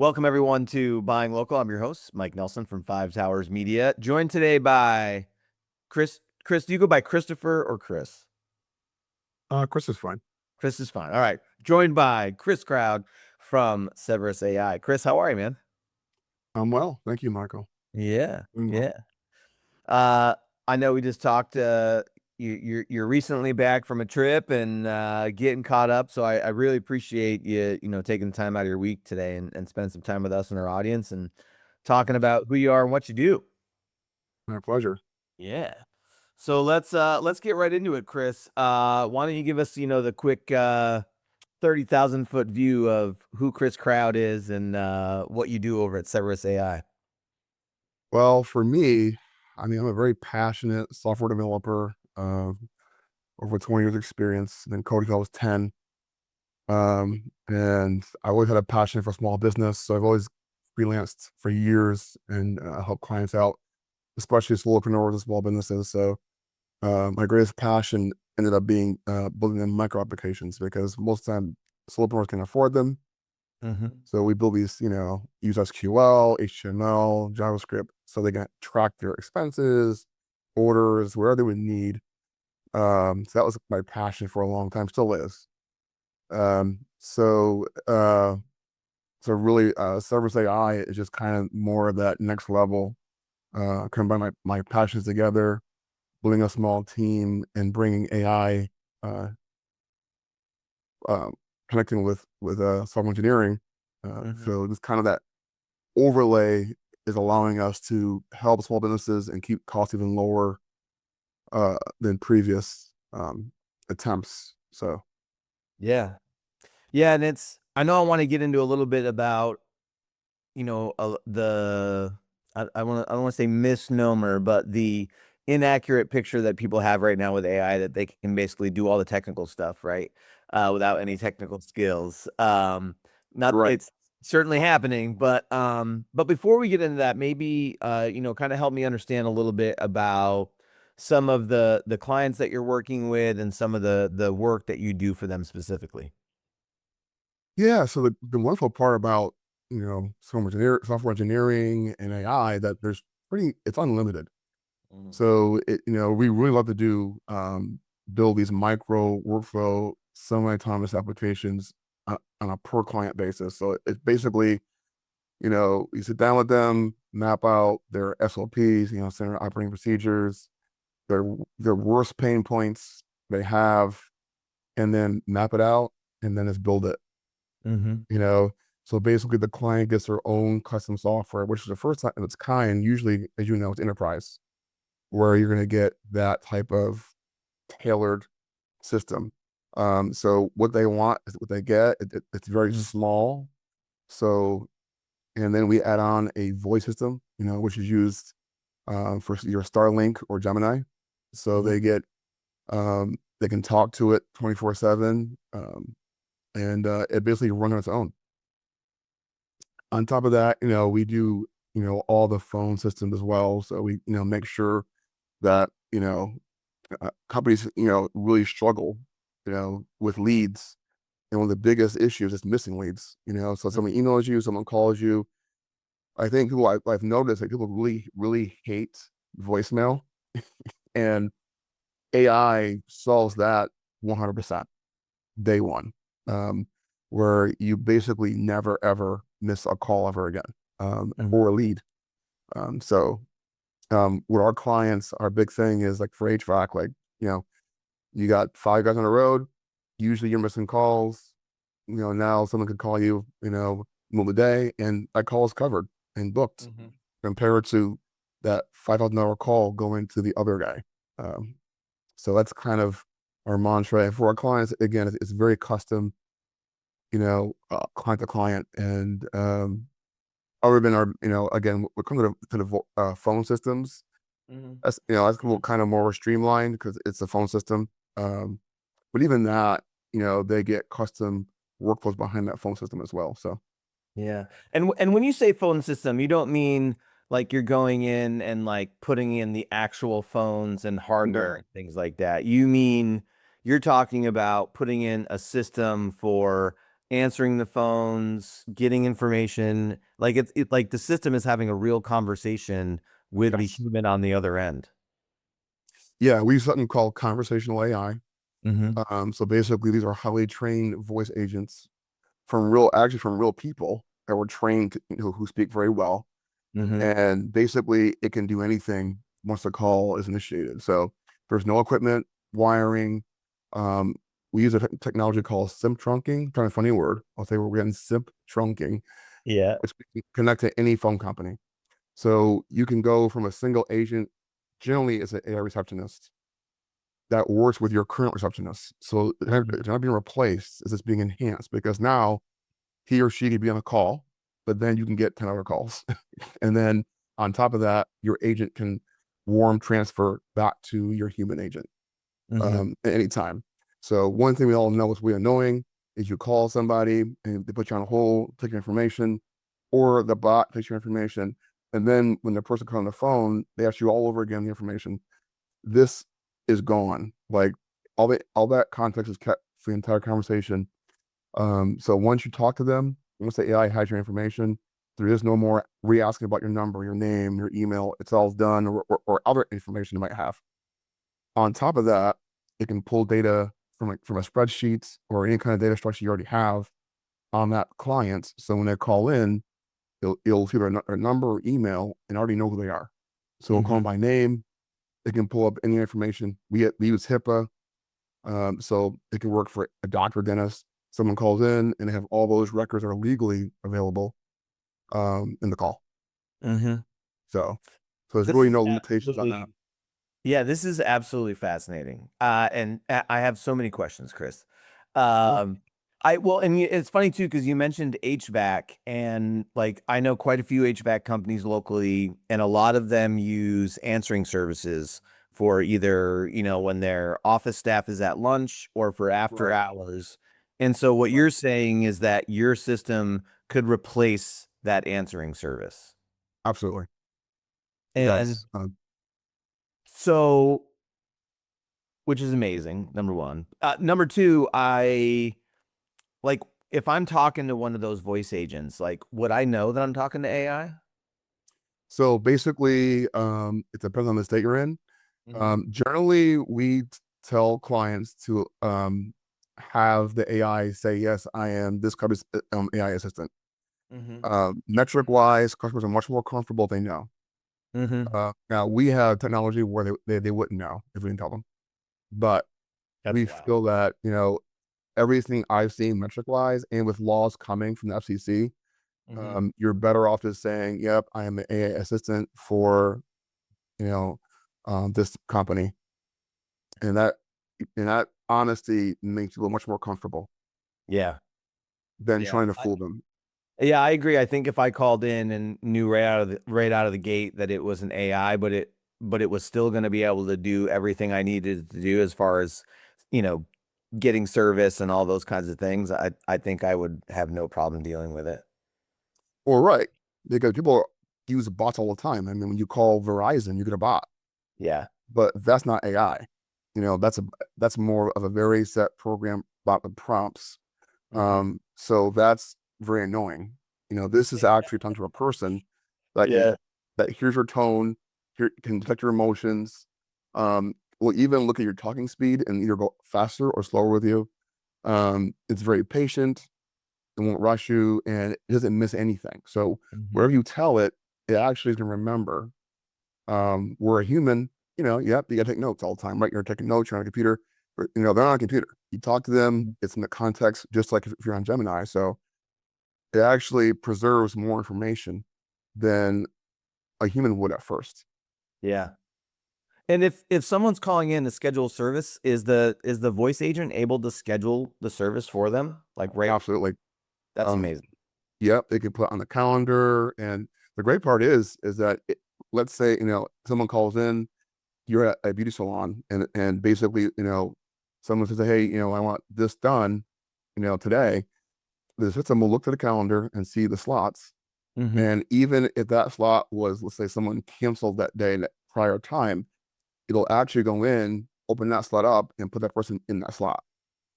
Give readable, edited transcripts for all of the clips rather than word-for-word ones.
Welcome everyone to Buying Local. I'm your host, Mike Nelson from Five Towers Media. Joined today by Chris. Chris, do you go by Christopher or Chris? Chris is fine. Chris is fine. All right. Joined by Chris Crowd from Severus AI. Chris, how are you, man? I'm well. Thank you, Michael. Yeah. Doing well. Yeah. I know we just talked. You're recently back from a trip and getting caught up. So I really appreciate you, taking the time out of your week today and spending some time with us and our audience and talking about who you are and what you do. My pleasure. Yeah. So let's get right into it, Chris. Why don't you give us, the quick 30,000-foot view of who Chris Crowd is and what you do over at Severus AI. Well, for me, I'm a very passionate software developer, over 20 years experience, and then coding till I was 10. And I always had a passion for small business, so I've always freelanced for years and helped clients out, especially solopreneurs and small businesses. So my greatest passion ended up being building them micro applications because most of the time solopreneurs can afford them. Mm-hmm. So we build these, use SQL, HTML, JavaScript, so they can track their expenses, orders, wherever they would need. So that was my passion for a long time, still is. So really, Service AI is just kind of more of that next level, combine my passions together, building a small team and bringing AI, uh, uh, connecting with software engineering. Mm-hmm. So it's kind of that overlay is allowing us to help small businesses and keep costs even lower than previous attempts. So Yeah. Yeah, and I know I want to get into a little bit about, I don't want to say misnomer, but the inaccurate picture that people have right now with AI that they can basically do all the technical stuff, right? Without any technical skills. Not right. it's certainly happening, but before we get into that, maybe kind of help me understand a little bit about some of the clients that you're working with and some of the work that you do for them specifically. Yeah. So the wonderful part about software engineering and AI that it's unlimited. Mhm. So we really love to do build these micro workflow semi-autonomous applications on a per client basis. So it's basically you sit down with them, map out their SOPs, standard operating procedures, their their worst pain points they have, and then map it out, and then just build it. Mhm. You know, so basically the client gets their own custom software, which is the first time of its kind. Usually, as you know, it's enterprise, where you're going to get that type of tailored system. So what they want is what they get. It's very Mhm. small. So, and then we add on a voice system, which is used for your Starlink or Gemini. So Mhm. they can talk to it 24/7, and it basically runs on its own. On top of that, we do all the phone systems as well. So we make sure that companies really struggle with leads, and one of the biggest issues is missing leads. So someone emails you, someone calls you. I think I've noticed that people really really hate voicemail, and AI solves that 100% day one, where you basically never ever miss a call ever again, Mhm. or a lead. With our clients, our big thing is like for HVAC, like you got 5 guys on the road. Usually you're missing calls. Now someone could call you, middle of the day, and that call is covered and booked, Mhm. compared to that $5,000 call going to the other guy. So that's kind of our mantra. And for our clients, again, it's very custom, client to client. And other than our, again, when it comes to the phone systems, Mhm. that's a little kind of more streamlined because it's a phone system. Um, but even that, they get custom workflows behind that phone system as well. So Yeah. And when you say phone system, you don't mean like you're going in and like putting in the actual phones and hardware no, and things like that. You mean you're talking about putting in a system for answering the phones, getting information. Like like the system is having a real conversation with the Yes. human on the other end. Yeah, we use something called conversational AI. Mm-hmm. So basically, these are highly trained voice agents from real, actually from real people that were trained, who speak very well. Mm-hmm. And basically, it can do anything once the call is initiated. So there's no equipment, wiring. Um, we use a technology called SIM trunking. I'm trying to find a word. I'll say we're getting SIM trunking, Yeah. which we can connect to any phone company. So you can go from a single agent, generally as an AI receptionist, that works with your current receptionist. So it's not being replaced, it's just being enhanced, because now he or she could be on a call, but then you can get 10 other calls. And then on top of that, your agent can warm transfer back to your human agent Mm-hmm. at any time. So one thing we all know is really annoying is you call somebody and they put you on hold, take your information, or the bot takes your information. And then when the person comes on the phone, they ask you all over again the information. This is gone. Like all that context is kept for the entire conversation. So once you talk to them, once the AI has your information, there is no more re-asking about your number, your name, your email. It's all done, or other information you might have. On top of that, it can pull data from a spreadsheet or any kind of data structure you already have on that client. So when they call in, it'll see their number or email and already know who they are. So we'll call Mm-hmm. them by name. It can pull up any information. We use HIPAA, so it can work for a doctor, dentist. Someone calls in and they have all those records that are legally available in the call. Mm-hmm. So there's This really is no limitations on that. absolutely, yeah, this is absolutely fascinating. And I have so many questions, Chris. Sure. Um, well, and it's funny too, because you mentioned HVAC, and like I know quite a few HVAC companies locally, and a lot of them use answering services for either, when their office staff is at lunch or for after Right. hours. And so what Right. you're saying is that your system could replace that answering service. Absolutely. And Yes. so which is amazing. Number one. Number two, I like if I'm talking to one of those voice agents, like would I know that I'm talking to AI? So basically, it depends on the state you're in. Mm-hmm. Generally, we tell clients to have the AI say, "Yes, I am this company's AI assistant." Mm-hmm. Metric wise, customers are much more comfortable if they know. Mm-hmm. Now we have technology where they wouldn't know if we didn't tell them, but That's we wild. feel that everything I've seen metric wise, and with laws coming from the FCC, Mm-hmm. you're better off just saying, "Yep, I am an AI assistant for you know this company," and that honesty makes you much more comfortable Yeah. than Yeah. trying to fool them. Yeah, I agree. I think if I called in and knew right out of the gate that it was an AI, but it was still going to be able to do everything I needed to do as far as, you know, getting service and all those kinds of things, I think I would have no problem dealing with it. Or right, because people use bots all the time. I mean, when you call Verizon, you get a bot, Yeah. but that's not AI. That's more of a very set program bot with prompts. Hmm. So that's very annoying. This is actually talking to a person that can Yeah. that hears your tone, can detect your emotions, will even look at your talking speed and either go faster or slower with you. It's very patient, it won't rush you, and it doesn't miss anything. So Hmm. wherever you tell it, it actually is gonna remember. We're a human, yep, you gotta take notes all the time, right? You're taking notes, you're on a computer, but they're on a computer. You talk to them, it's in the context, just like if you're on Gemini. So it actually preserves more information than a human would at first. Yeah. And if someone's calling in to schedule service, is the voice agent able to schedule the service for them? Like, right? Absolutely. That's Um, amazing. yep, they can put on the calendar. And the great part is that let's say, someone calls in, you're at a beauty salon, and basically, someone says, "Hey, I want this done, today." The system will look at the calendar and see the slots. Hmm. And even if that slot was, let's say someone canceled that day in that prior time, it'll actually go in, open that slot up, and put that person in that slot.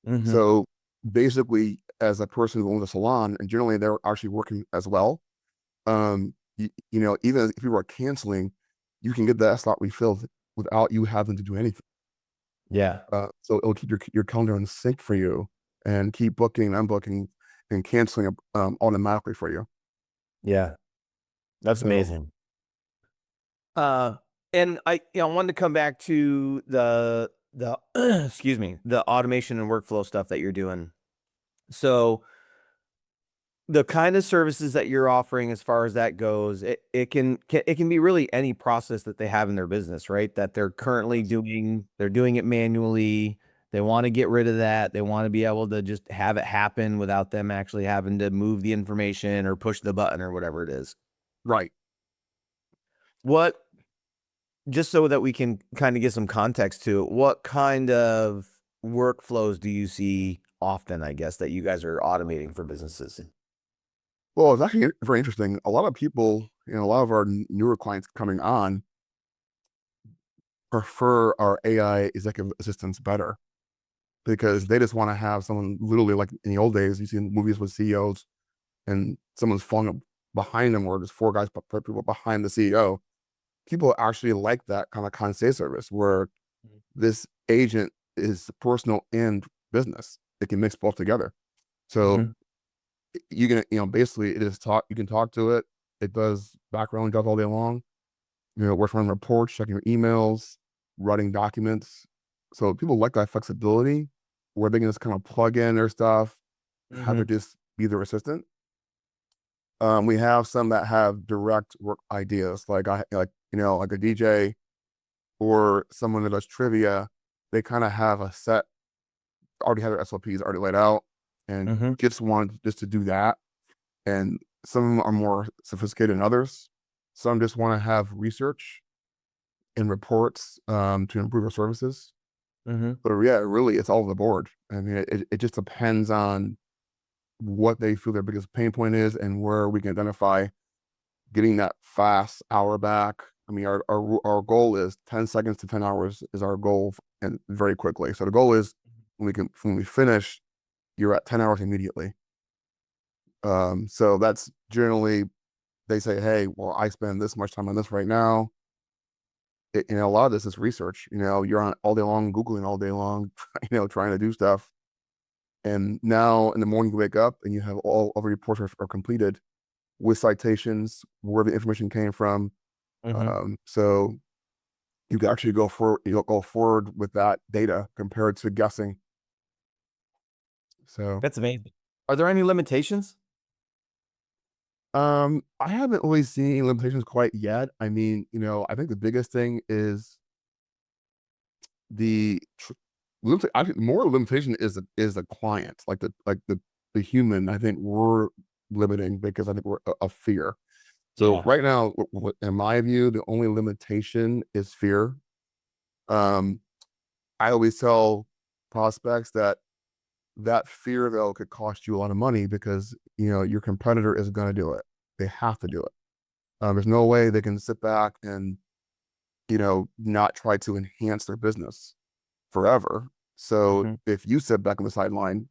Hmm. So basically, as a person who owns a salon, and generally they're actually working as well. Even if people are canceling, you can get that slot refilled without you having to do anything. Yeah. So it'll keep your calendar in sync for you and keep booking, unbooking, and canceling automatically for you. Yeah. That's So, amazing. Uh, and I wanted to come back to the excuse me, the automation and workflow stuff that you're doing. So the kind of services that you're offering as far as that goes, it can be really any process that they have in their business, right? That they're currently yes. doing, they're doing it manually. They want to get rid of that. They want to be able to just have it happen without them actually having to move the information or push the button or whatever it is. Right. What, just so that we can kind of get some context to it, what kind of workflows do you see often, I guess, that you guys are automating for businesses? Well, it's actually very interesting. A lot of people, a lot of our newer clients coming on prefer our AI executive assistants better because they just want to have someone literally like in the old days, you see in movies with CEOs and someone's falling up behind them or just four guys, people behind the CEO. People actually like that kind of concierge service where this agent is personal and business. It can mix both together. So Mm-hmm. you can, basically it is talk, you can talk to it. It does background jobs all day long. Works on reports, checking your emails, writing documents. So people like that flexibility where they can just kind of plug in their stuff, have Mm-hmm. it just be their assistant. We have some that have direct work ideas, like a DJ or someone that does trivia. They kind of have a set, already have their SOPs already laid out, and Mm-hmm. just want just to do that. And some are more sophisticated than others. Some just want to have research and reports to improve our services. Mm-hmm. But yeah, really, it's all over the board. I mean, it just depends on what they feel their biggest pain point is and where we can identify getting that fast hour back. I mean, our goal is 10 seconds to 10 hours is our goal and very quickly. So the goal is when we finish, you're at 10 hours immediately. So that's generally they say, hey, well, I spend this much time on this right now. A lot of this is research. You're on all day long, Googling all day long, trying to do stuff. And now in the morning you wake up and you have all of your reports are completed with citations, where the information came from. Mm-hmm. So you can actually go forward with that data compared to guessing. So That's amazing. Are there any limitations? I haven't really seen any limitations quite yet. I mean, I think the biggest thing is the I think more limitation is the client, like the human. I think we're limiting because I think we're a fear. So Yeah. right now, in my view, the only limitation is fear. Um, I always tell prospects that fear though could cost you a lot of money because your competitor is going to do it. They have to do it. There's no way they can sit back and not try to enhance their business forever. So Mm-hmm. if you sit back on the sideline,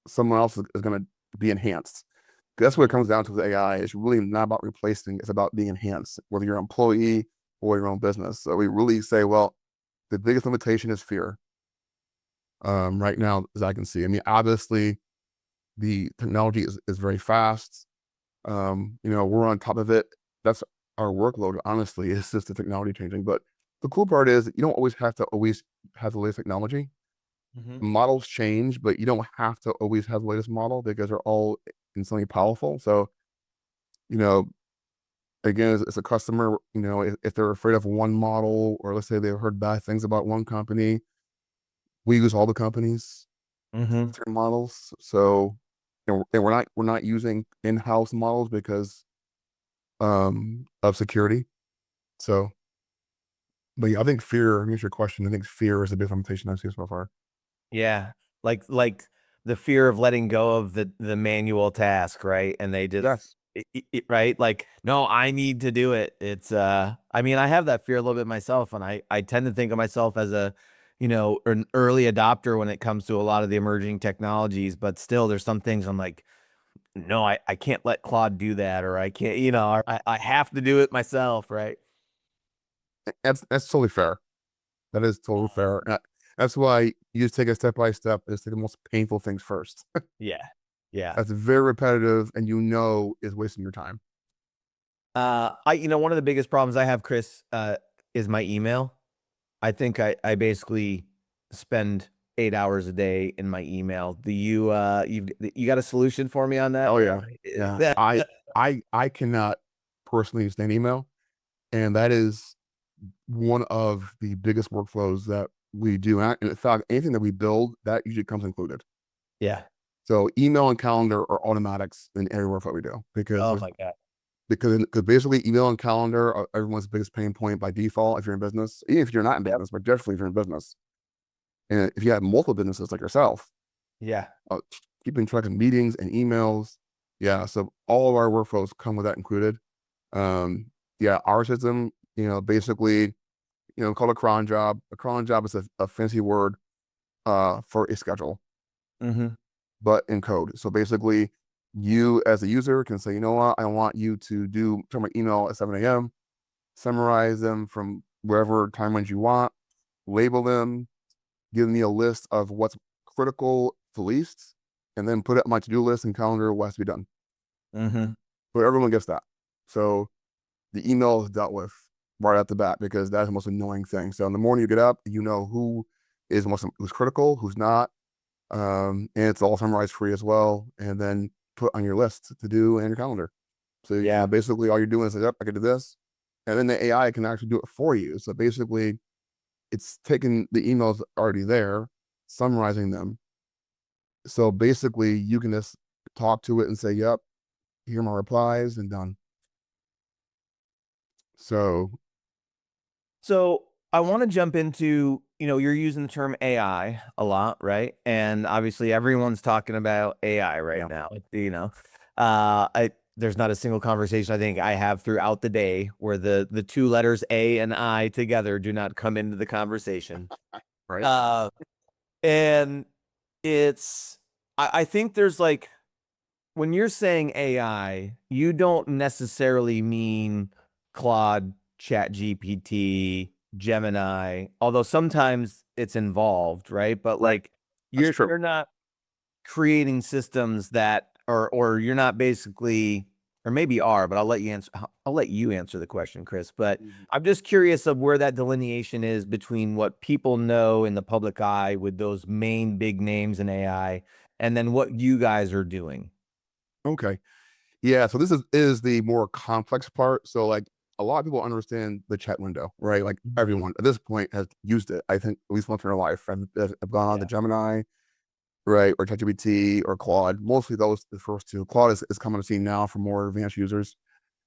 someone else is going to be enhanced. That's what it Mm-hmm. comes down to with AI. It's really not about replacing, it's about being enhanced, whether you're an employee or your own business. So we really say, well, the biggest limitation is fear. Right now, as I can see. I mean, obviously the technology is very fast. We're on top of it. That's our workload, honestly, it's just the technology changing. But the cool part is you don't always have the latest technology. Mm-hmm. Models change, but you don't have to always have the latest model because they're all insanely powerful. So, you know, again, as a customer, if they're afraid of one model, or let's say they've heard bad things about one company, we use all the companies, Mm-hmm. certain models. So, and we're not using in-house models because of security. So, but yeah, I think fear, to answer your question, I think fear is a big limitation I've seen so far. Yeah. Like the fear of letting go of the manual task, right? And they just Yes. right? Like, no, I need to do it. It's I mean, I have that fear a little bit myself, and I tend to think of myself as an early adopter when it comes to a lot of the emerging technologies, but still there's some things I'm like, no, I can't let Claude do that, or I can't, or I have to do it myself, right? That's totally fair. That is totally fair. That's why you just take it step by step. Just take the most painful things first. Yeah. Yeah. That's very repetitive, and is wasting your time. One of the biggest problems I have, Chris, is my email. I think I basically spend 8 hours a day in my email. Do you got a solution for me on that? Oh yeah, yeah. I cannot personally stand email, and that is one of the biggest workflows that we do. And in fact, anything that we build, that usually comes included. Yeah. So email and calendar are automatics in every workflow we do Oh my God. because basically email and calendar are everyone's biggest pain point by default if you're in business. Even if you're not in business, but definitely if you're in business. And if you have multiple businesses like yourself, Yeah. uh, keeping track of meetings and emails. Yeah, so all of our workflows come with that included. Um, yeah, our system, basically, called a cron job. A cron job is a fancy word for a schedule, Mm-hmm. but in code. So basically, you as a user can say, you know what, I want you to do turn my email at 7 a.m., summarize them from wherever time range you want, label them, give me a list of what's critical to least, and then put it on my to-do list and calendar what has to be done. Mm-hmm. But everyone gets that. So the email is dealt with right at the bat because that's the most annoying thing. So in the morning you get up, you know who's critical, who's not, and it's all summarized free as well, and then put on your list to do and your calendar. So Yeah. basically all you're doing is like, yep, I can do this, and then the AI can actually do it for you. So basically, it's taking the emails already there, summarizing them. So basically, you can just talk to it and say, "Yep, here are my replies," and done. So So I want to jump into, you're using the term AI a lot, right? And obviously everyone's talking about AI right yeah, now. There's not a single conversation I think I have throughout the day where the two letters A and I together do not come into the conversation. right. Uh, and it's, I think there's like, when you're saying AI, you don't necessarily mean Claude, ChatGPT, Gemini, although sometimes it's involved, right? But Right. like That's you're true. you're not creating systems that or you're not basically, or maybe are, but I'll let you answer the question, Chris. But Mhm. I'm just curious of where that delineation is between what people know in the public eye with those main big names in AI and then what you guys are doing. Okay. Yeah. So this is the more complex part. So like a lot of people understand the chat window, right? Like everyone at this point has used it. I think at least once in their life. I've gone on to Yeah. Gemini, right, or ChatGPT or Claude. Mostly those the first two. Claude is coming to see now for more advanced users.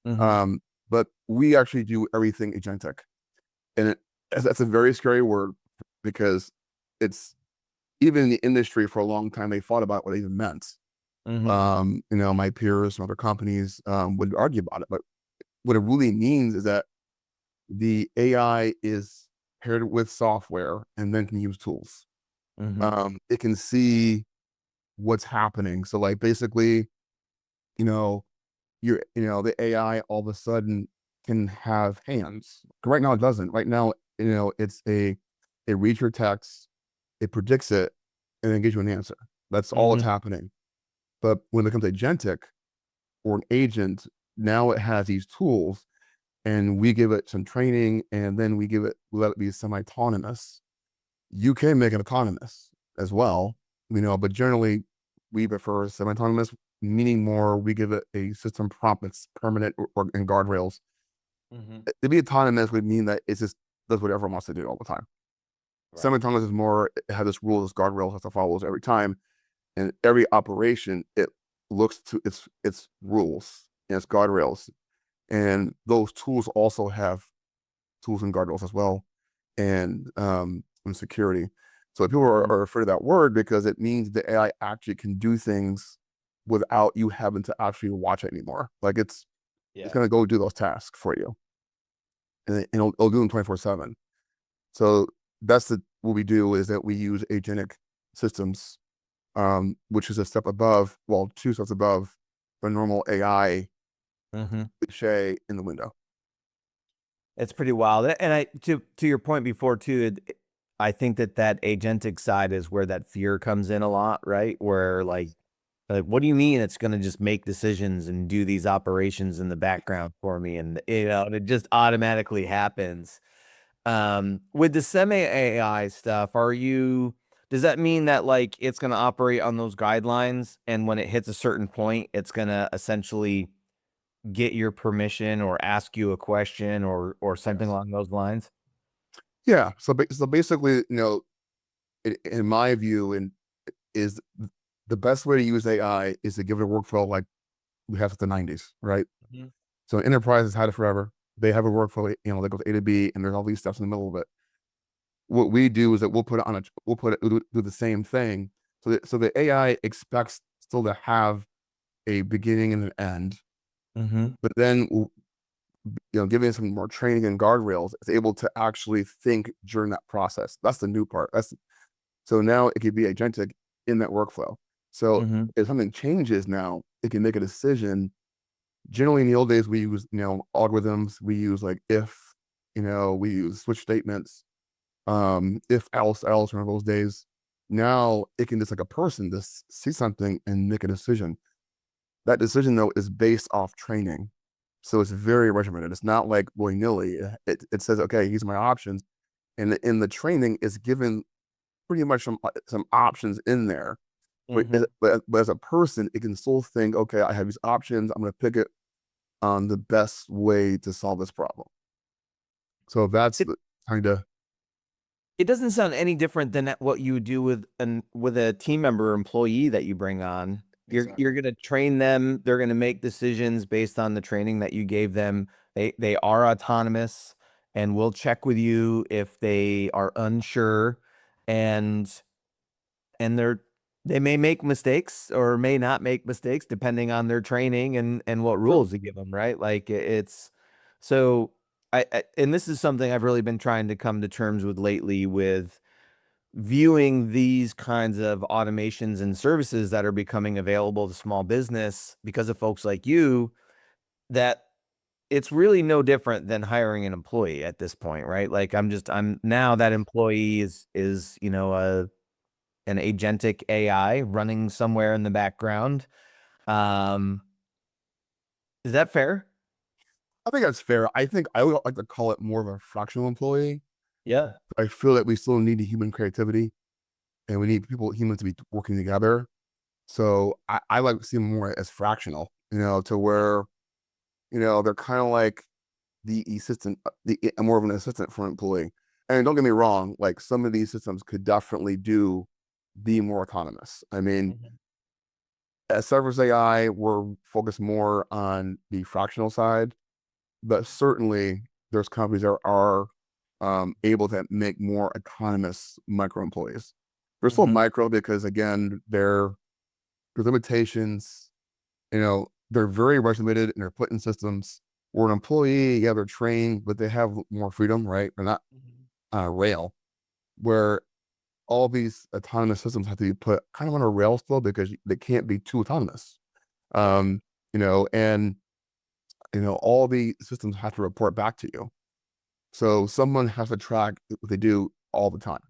Hmm. Um, but we actually do everything agentic, and that's a very scary word because it's even in the industry for a long time they thought about what it even meant. Hmm. My peers from other companies would argue about it, but what it really means is that the AI is paired with software and then can use tools. Hmm. It can see what's happening. So like basically, you know, the AI all of a sudden can have hands. Right now it doesn't. Right now, it reads your text, it predicts it, and then gives you an answer. That's all it's Hmm. happening. But when it becomes agentic or an agent, now it has these tools and we give it some training and then let it be semi-autonomous. You can make it autonomous as well, but generally we prefer semi-autonomous, meaning more we give it a system prompt that's permanent and guardrails. Hmm. To be autonomous would mean that it just does whatever it wants to do all the time. Right. Semi-autonomous is more, it has this rule, this guardrail has to follow every time. And every operation, it looks to its rules and its guardrails. And those tools also have tools and guardrails as well, and security. So people Hmm. are afraid of that word because it means the AI actually can do things without you having to actually watch it anymore. Like it's Yeah. gonna go do those tasks for you, and it'll do them 24/7. So that's what we do is that we use agentic systems, which is a step above, well, two steps above the normal AI Mhm. cliche in the window. It's pretty wild. And to your point before too, I think that agentic side is where that fear comes in a lot, right? Where like, what do you mean it's going to just make decisions and do these operations in the background for me? And and it just automatically happens. With the semi AI stuff, does that mean that like it's going to operate on those guidelines and when it hits a certain point, it's going to essentially get your permission or ask you a question or something Yes. along those lines? Yeah. So basically, in my view, and is the best way to use AI is to give it a workflow like we have since the 90s, right? Mhm. So enterprises had it forever. They have a workflow, that goes A to B, and there's all these steps in the middle of it. What we do is that we'll do the same thing. So the AI expects still to have a beginning and an end, Mhm. but then giving it some more training and guardrails, it's able to actually think during that process. That's the new part. That's So now it could be agentic in that workflow. So Mhm. if something changes now, it can make a decision. Generally, in the old days, we use algorithms. We use like if, we use switch statements. If else, one of those days. Now it can just like a person just see something and make a decision. That decision though is based off training, so it's very regimented. It's not like willy nilly. It says, okay, here's my options, and in the training is given pretty much some options in there. But, Mhm. but as a person, it can still think, okay, I have these options. I'm going to pick it on the best way to solve this problem. So that's It the kind of it doesn't sound any different than what you would do with a team member or employee that you bring on. You're exactly. going to train them. They're going to make decisions based on the training that you gave them. They are autonomous, and we'll check with you if they are unsure, and and they may make mistakes or may not make mistakes depending on their training and what Sure. rules you give them, right? Like it's so and this is something I've really been trying to come to terms with lately with viewing these kinds of automations and services that are becoming available to small business because of folks like you, that it's really no different than hiring an employee at this point, right? Like I'm now that employee is, an agentic AI running somewhere in the background. Um, is that fair? I think that's fair. I think I would like to call it more of a fractional employee. Yeah. I feel that we still need the human creativity and we need humans to be working together. So I like to see them more as fractional, to where, they're kind of like the assistant, more of an assistant for an employee. And don't get me wrong, like some of these systems could definitely be more autonomous. I mean, Mhm. at Severus AI, we're focused more on the fractional side, but certainly there's companies that are able to make more autonomous micro employees. They're still Mhm. micro because again, their limitations, they're very regulated and they're put in systems where an employee, yeah, they're trained, but they have more freedom, right? They're not Mhm. on a rail where all these autonomous systems have to be put kind of on a rail still because they can't be too autonomous. Um, and all the systems have to report back to you. So someone has to track what they do all the time.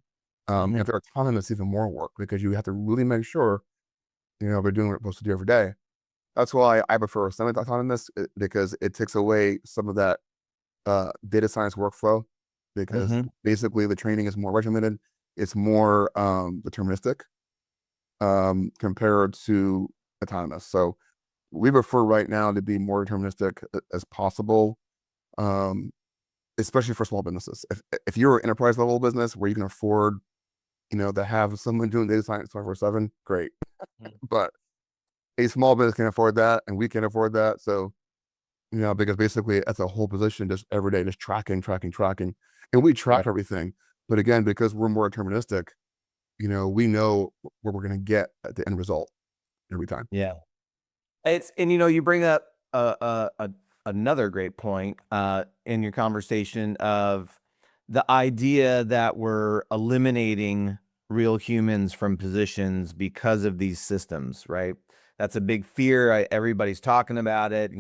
And if Mhm. they're autonomous, even more work because you have to really make sure, they're doing what they're supposed to do every day. That's why I prefer semi-autonomous because it takes away some of that data science workflow because Mhm. basically the training is more regimented. It's more deterministic compared to autonomous. So we prefer right now to be more deterministic as possible, um, especially for small businesses. If you're an enterprise level business where you can afford, to have someone doing data science 24/7, great. Mhm. But a small business can afford that, and we can afford that. So because basically that's a whole position just every day, just tracking, tracking, tracking, and we track Right. everything. But again, because we're more deterministic, we know what we're going to get at the end result every time. Yeah. And you bring up another great point in your conversation of the idea that we're eliminating real humans from positions because of these systems, right? That's a big fear. Everybody's talking about it.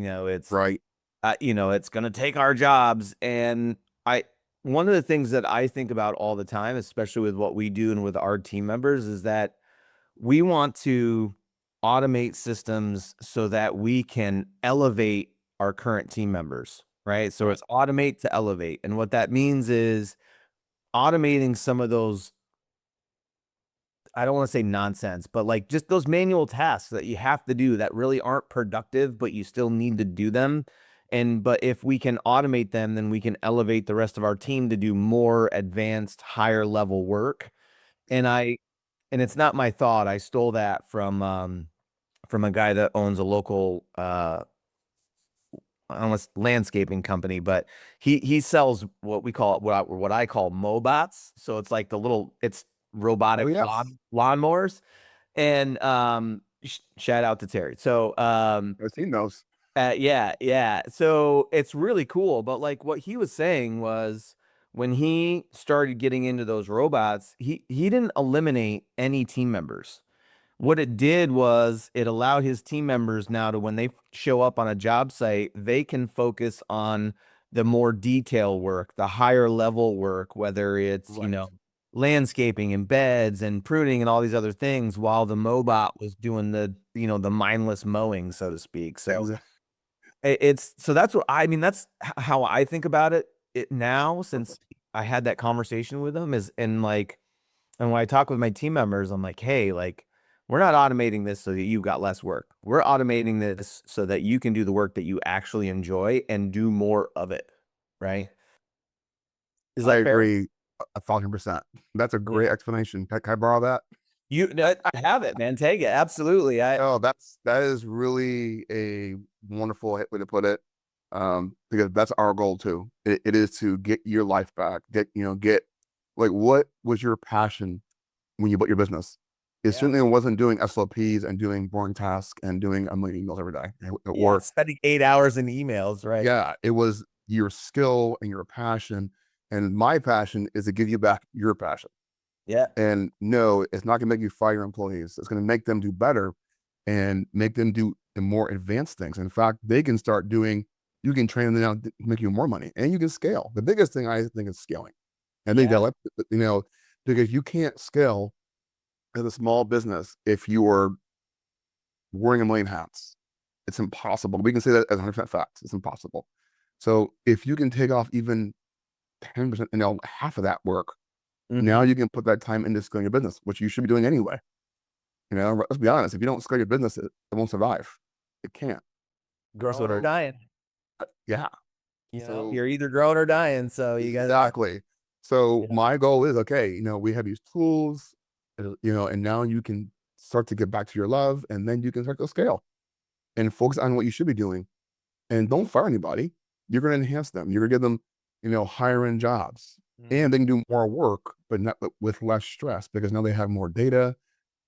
Right. It's going to take our jobs. And I, one of the things that I think about all the time, especially with what we do and with our team members, is that we want to automate systems so that we can elevate our current team members, right? So Right. it's automate to elevate. And what that means is automating some of those, I don't want to say nonsense, but like just those manual tasks that you have to do that really aren't productive, but you still need to do them. But if we can automate them, then we can elevate the rest of our team to do more advanced, higher level work. And it's not my thought. I stole that from a guy that owns a local almost landscaping company, but he sells what we call what I call mobots. So it's like it's Oh robotic yes. lawnmowers. And shout out to Terry. So I've seen those. yeah, yeah. So it's really cool. But like what he was saying was when he started getting into those robots, he didn't eliminate any team members. What it did was it allowed his team members now to, when they show up on a job site, they can focus on the more detail work, the higher level work, whether it's, Right. landscaping and beds and pruning and all these other things, while the Mobot was doing the mindless mowing, so to speak. So Exactly. so that's what I mean. That's how I think about it now, since I had that conversation with him, and when I talk with my team members, I'm like, hey, like, we're not automating this so that you've got less work. We're automating this so that you can do the work that you actually enjoy and do more of it. Right? Is I that fair? agree 1,000%. That's a Yeah. great explanation. Can I borrow that? I have it, man. Take it. Absolutely. Oh, that is really a wonderful way to put it. Because that's our goal too. It is to get your life back. Get like what was your passion when you built your business? It Yeah. certainly wasn't doing SLPs and doing boring tasks and doing a million emails every day. Yeah. Or Spending 8 hours in emails, right? yeah, it was your skill and your passion. And my passion is to give you back your passion. Yeah. And no, it's not going to make you fire your employees. It's going to make them do better and make them do the more advanced things. In fact, they can start doing, you can train them now to make you more money and you can scale. The biggest thing I think is scaling. I think Yeah. that, because you can't scale as a small business if you are wearing a million hats. It's impossible. We can say that as 100% fact. It's impossible. So if you can take off even 10%, half of that work, now Hmm. you can put that time into scaling your business, which you should be doing anyway. Let's be honest. If you don't scale your business, it won't survive. It can't. Growing or So dying. yeah. You're So either growing or dying. So you got to, exactly. So yeah. my goal is okay. We have these tools, and now you can start to get back to your love, and then you can start to scale and focus on what you should be doing. And don't fire anybody. You're going to enhance them. You're going to give them, higher end jobs, Mhm. and they can do more work, but not with less stress because now they have more data.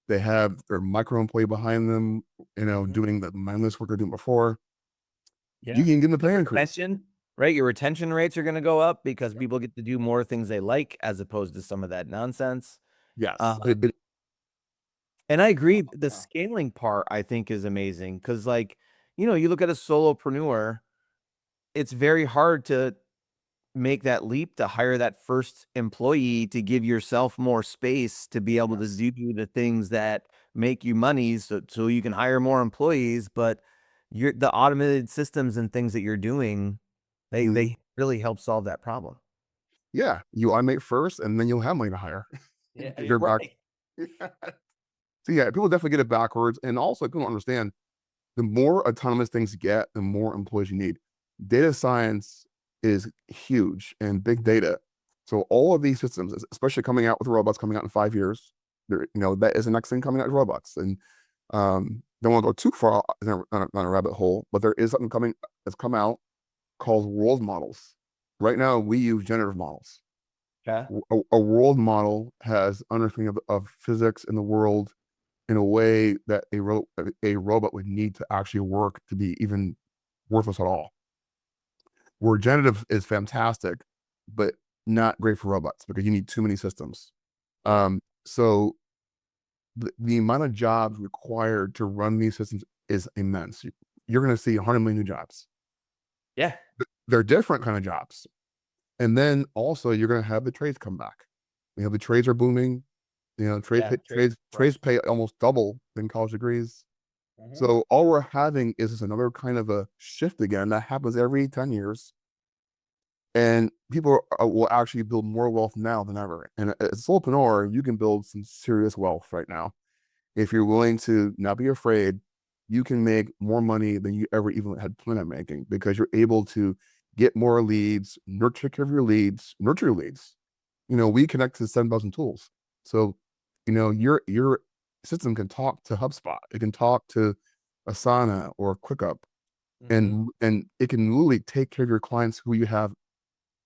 They have their micro employee behind them, Mhm. doing the mindless work they're doing before. You Yeah. can give them a The pay increase. retention, right? Your retention rates are going to go up because people get to do more things they like as opposed to some of that nonsense. Yes. Um, and I agree. The Yeah. scaling part I think is amazing because, like, you look at a solopreneur, it's very hard to make that leap to hire that first employee to give yourself more space to be able to Yes. do the things that make you money so you can hire more employees. But the automated systems and things that you're doing, Mhm. they really help solve that problem. Yeah. You automate first, and then you'll have money to hire. Yeah, you're You're back. right. So yeah, people definitely get it backwards, and also people don't understand the more autonomous things get, the more employees you need. Data science is huge and big data. So all of these systems, especially coming out with robots coming out in 5 years, that is the next thing coming out with robots. And don't want to go too far on a rabbit hole, but there is something coming that's come out called world models. Right now, we use generative models. Yeah. A world model has understanding of physics in the world in a way that a robot would need to actually work to be even worthless at all. Where generative is fantastic, but not great for robots because you need too many systems. So the amount of jobs required to run these systems is immense. You're going to see 100 million new jobs. Yeah. They're different kind of jobs. And then also you're going to have the trades come back. You know, the trades are booming. You know, Yeah. trades pay almost double than college degrees. Mhm. So all we're having is just another kind of a shift again that happens every 10 years. And people will actually build more wealth now than ever. And as a solopreneur, you can build some serious wealth right now. If you're willing to not be afraid, you can make more money than you ever even had planned on making because you're able to get more leads, nurture care of your leads, nurture your leads. You know, we connect to 7,000 tools. So, you know, your system can talk to HubSpot, it can talk to Asana or ClickUp, Mhm. and it can literally take care of your clients who you have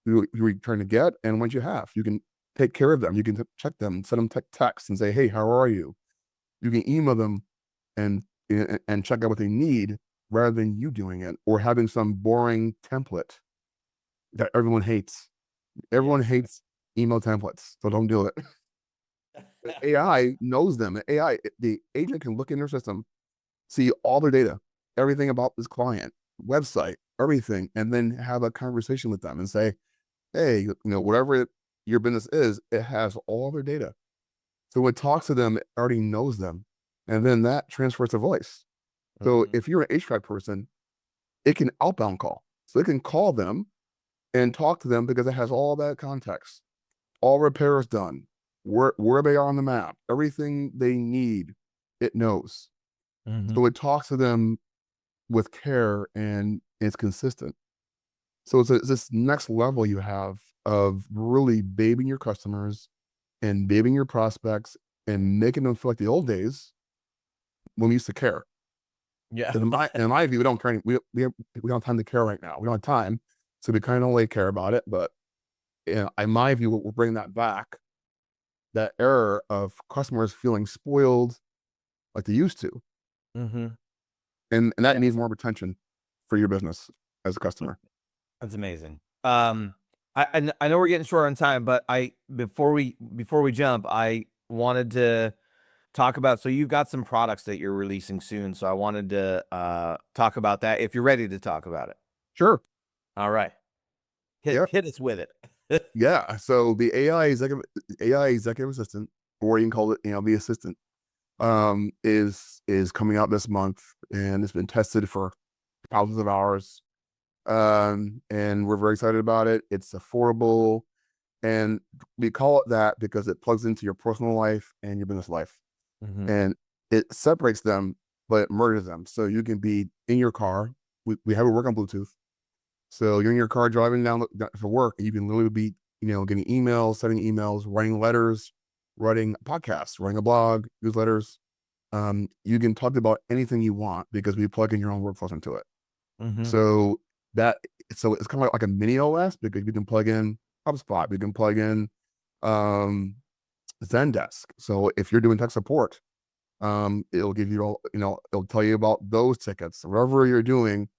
who you're trying to get, and once you have, you can take care of them. You can check them, send them text, and say, "Hey, how are you?" You can email them and check out what they need rather than you doing it or having some boring template that everyone hates. Everyone Yes. hates email templates, so don't do it. AI knows them. The agent can look in their system, see all their data, everything about this client, website, everything, and then have a conversation with them and say, "Hey, you know, whatever your business is, it has all their data." So when it talks to them, it already knows them, and then that transfers to voice. So Mhm. if you're an HVAC person, it can outbound call. So it can call them and talk to them because it has all that context, all repairs done, where they are on the map, everything they need, it knows. Mhm. So it talks to them with care and it's consistent. So it's this next level you have of really babying your customers and babying your prospects and making them feel like the old days when we used to care. Yeah. Because in my view, we don't care. We don't have time to care right now. We don't have time, so we kind of only care about it. But you know, in my view, we're bringing that back. That era of customers feeling spoiled like they used to, Mhm. and that Yeah. needs more attention for your business as a customer. That's amazing. I know we're getting short on time, but I before we jump, I wanted to talk about, so you've got some products that you're releasing soon, so I wanted to talk about that if you're ready to talk about it. Sure. All right. Yeah. Hit us with it. Yeah. So the AI executive assistant, or you can call it, you know, the assistant, is coming out this month, and it's been tested for thousands of hours. And we're very excited about it. It's affordable, and we call it that because it plugs into your personal life and your business life, Mhm. and it separates them, but it merges them. So you can be in your car. We have it work on Bluetooth. So you're in your car driving down for work, and you can literally be, you know, getting emails, sending emails, writing letters, writing podcasts, writing a blog, newsletters. You can talk about anything you want because we plug in your own workflows into it. Mhm. So that so it's kind of like a mini OS because you can plug in HubSpot, you can plug in um, Zendesk. So if you're doing tech support, it'll give you all, you know, it'll tell you about those tickets. Whatever you're doing,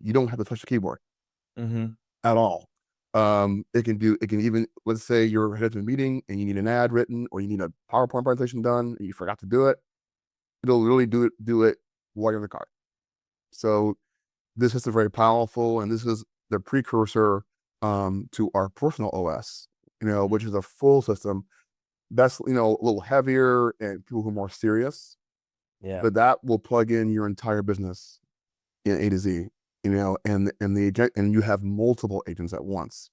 you don't have to touch the keyboard Mhm. at all. It can even, let's say you're headed to a meeting and you need an ad written or you need a PowerPoint presentation done and you forgot to do it. It'll really do it while you're in the car. So this is very powerful, and this is the precursor to our personal OS, you know, which is a full system that's, you know, a little heavier and people who are more serious, Yeah. but that will plug in your entire business in A to Z, you know, and you have multiple agents at once.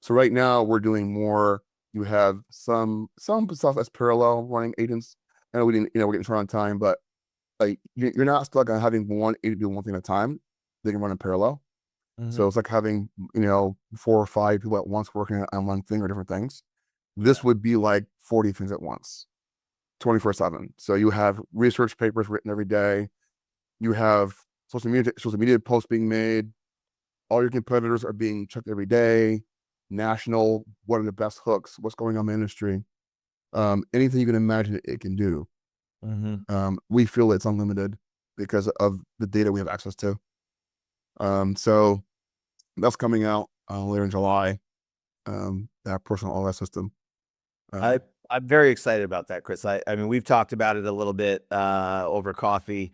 So right now we're doing more. You have some stuff that's parallel running agents. I know we didn't, you know, we're getting short on time, but like you're not stuck on having one agent do one thing at a time. They can run in parallel. So Mhm. it's like having, you know, 4 or 5 people at once working on one thing or different things. This Yeah. would be like 40 things at once, 24/7. So you have research papers written every day. You have social media posts being made. All your competitors are being checked every day. National, what are the best hooks? What's going on in the industry? Anything you can imagine it can do. Mhm. We feel it's unlimited because of the data we have access to. So that's coming out later in July. that personal OS system. I Um, I'm very excited about that, Chris. I mean, we've talked about it a little bit over coffee.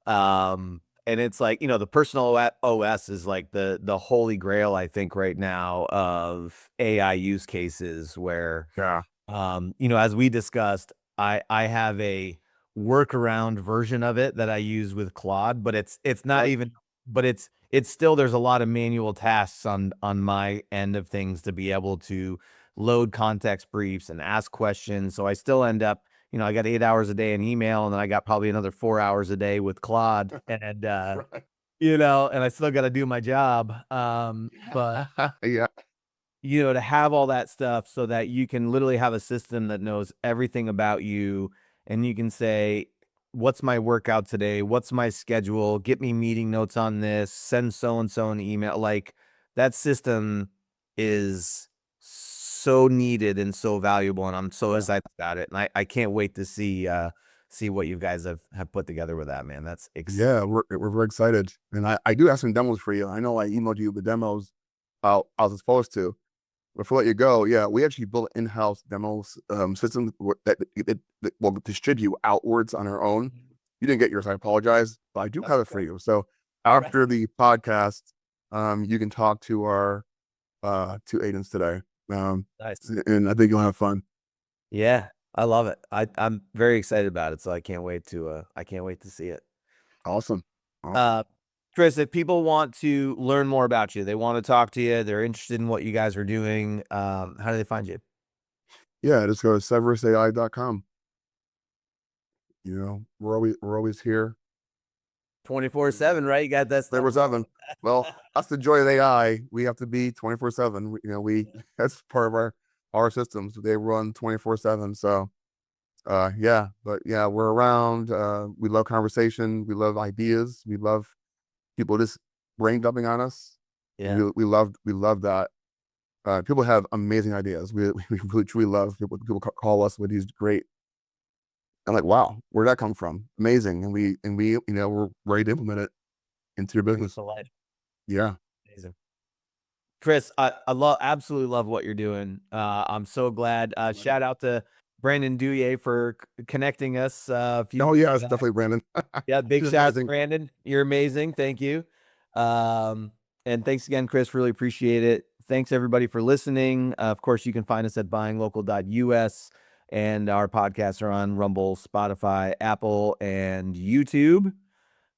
And it's like, the personal OS is like the holy grail, I think, right now of AI use cases where yeah, as we discussed, I have a workaround version of it that I use with Claude, but it's not right. even but it's still there's a lot of manual tasks on my end of things to be able to load context briefs and ask questions. So I still end up, I got 8 hours a day in email, and then I got probably another 4 hours a day with Claude, and Right. and I still got to do my job. But Yeah, to have all that stuff so that you can literally have a system that knows everything about you, and you can say, what's my workout today? What's my schedule? Get me meeting notes on this, send so and so an email. Like, that system is so needed and so valuable, and I'm so yeah, excited about it. And I can't wait to see what you guys have put together with that, man. That's yeah. We're very excited, and I do have some demos for you. I know I emailed you the demos I was supposed to. Before I let you go, yeah, we actually built an in-house demos system that will distribute outwards on our own. You didn't get yours, I apologize, but I do that's have it for okay. you. So after the podcast, you can talk to our two agents today, um, Nice. and I think you'll have fun. Yeah, I love it. I'm very excited about it, so I can't wait to see it. Awesome, awesome. Uh, Chris, if people want to learn more about you, they want to talk to you, they're interested in what you guys are doing, how do they find you? Yeah, just go to severusai.com. We're always here. 24/7, right? You got that stuff 24/7. Well, that's the joy of AI. We have to be 24/7. We that's part of our systems. They run 24/7. So yeah, but yeah, we're around. We love conversation. We love ideas. We love people just brain dumping on us. Yeah. We love that. People have amazing ideas. We really truly love people call us with these great. I'm like, wow, where'd that come from? Amazing. And we we're ready to implement it into your Bring it business. to life. Yeah. Amazing. Chris, I absolutely love what you're doing. I'm so glad. Shout out to Brandon Douye for connecting us a few Oh months yeah, it's back. definitely Brandon. Yeah, big He's shout out to amazing. Brandon. You're amazing. Thank you. And thanks again, Chris. Really appreciate it. Thanks everybody for listening. Of course, you can find us at buyinglocal.us, and our podcasts are on Rumble, Spotify, Apple, and YouTube.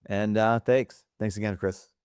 And thanks again, Chris.